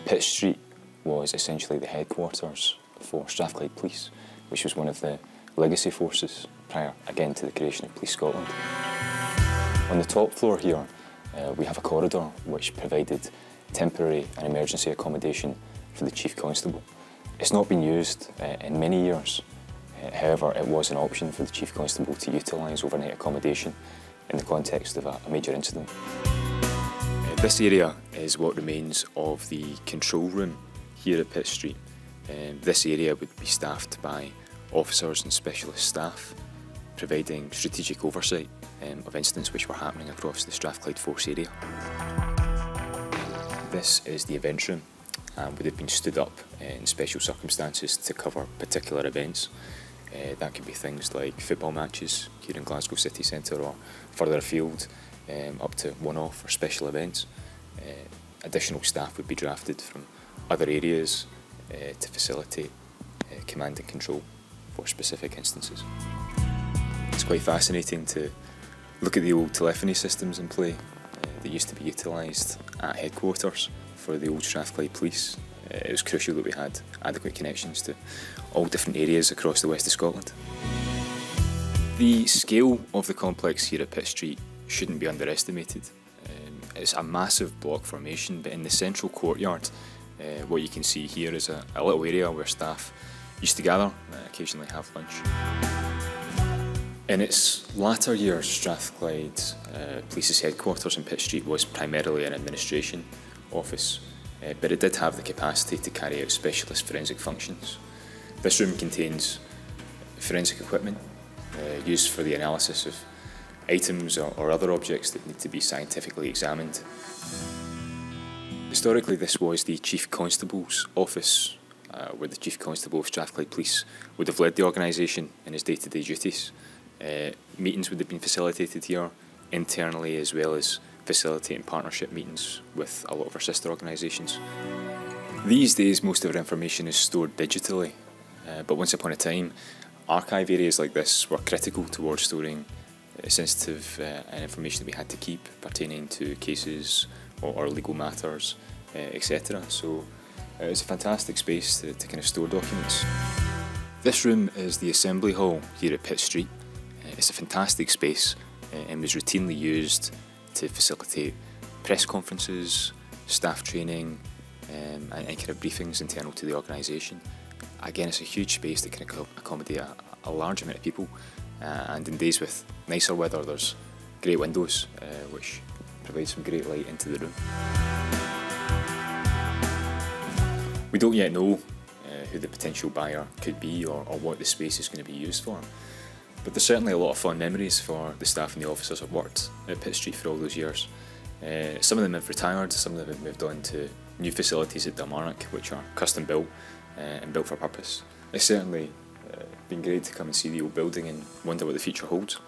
Pitt Street was essentially the headquarters for Strathclyde Police, which was one of the legacy forces prior, again, to the creation of Police Scotland. On the top floor here, we have a corridor which provided temporary and emergency accommodation for the Chief Constable. It's not been used in many years. However, it was an option for the Chief Constable to utilise overnight accommodation in the context of a major incident. This area is what remains of the control room here at Pitt Street. This area would be staffed by officers and specialist staff, providing strategic oversight of incidents which were happening across the Strathclyde Force area. This is the events room and would have been stood up in special circumstances to cover particular events. That could be things like football matches here in Glasgow City Centre or further afield, up to one-off or special events. Additional staff would be drafted from other areas to facilitate command and control for specific instances. It's quite fascinating to look at the old telephony systems in play that used to be utilised at headquarters for the old Strathclyde Police. It was crucial that we had adequate connections to all different areas across the west of Scotland. The scale of the complex here at Pitt Street shouldn't be underestimated. It's a massive block formation, but in the central courtyard, what you can see here is a little area where staff used to gather, occasionally have lunch. In its latter years, Strathclyde Police's headquarters in Pitt Street was primarily an administration office, but it did have the capacity to carry out specialist forensic functions. This room contains forensic equipment used for the analysis of items or other objects that need to be scientifically examined. Historically, this was the Chief Constable's office, where the Chief Constable of Strathclyde Police would have led the organisation in his day-to-day duties. Meetings would have been facilitated here internally, as well as facilitating partnership meetings with a lot of our sister organisations. These days, most of our information is stored digitally, but once upon a time, archive areas like this were critical towards storing sensitive information that we had to keep pertaining to cases or legal matters, etc. So it's a fantastic space to kind of store documents. This room is the assembly hall here at Pitt Street. It's a fantastic space and was routinely used to facilitate press conferences, staff training and kind of briefings internal to the organisation. Again, it's a huge space that can accommodate a large amount of people, and in days with nicer weather there's great windows which provide some great light into the room. We don't yet know who the potential buyer could be or what the space is going to be used for, but there's certainly a lot of fond memories for the staff and the officers who have worked at Pitt Street for all those years. Some of them have retired, some of them have moved on to new facilities at Dalmarnock, which are custom built and built for purpose. It's certainly been great to come and see the old building and wonder what the future holds.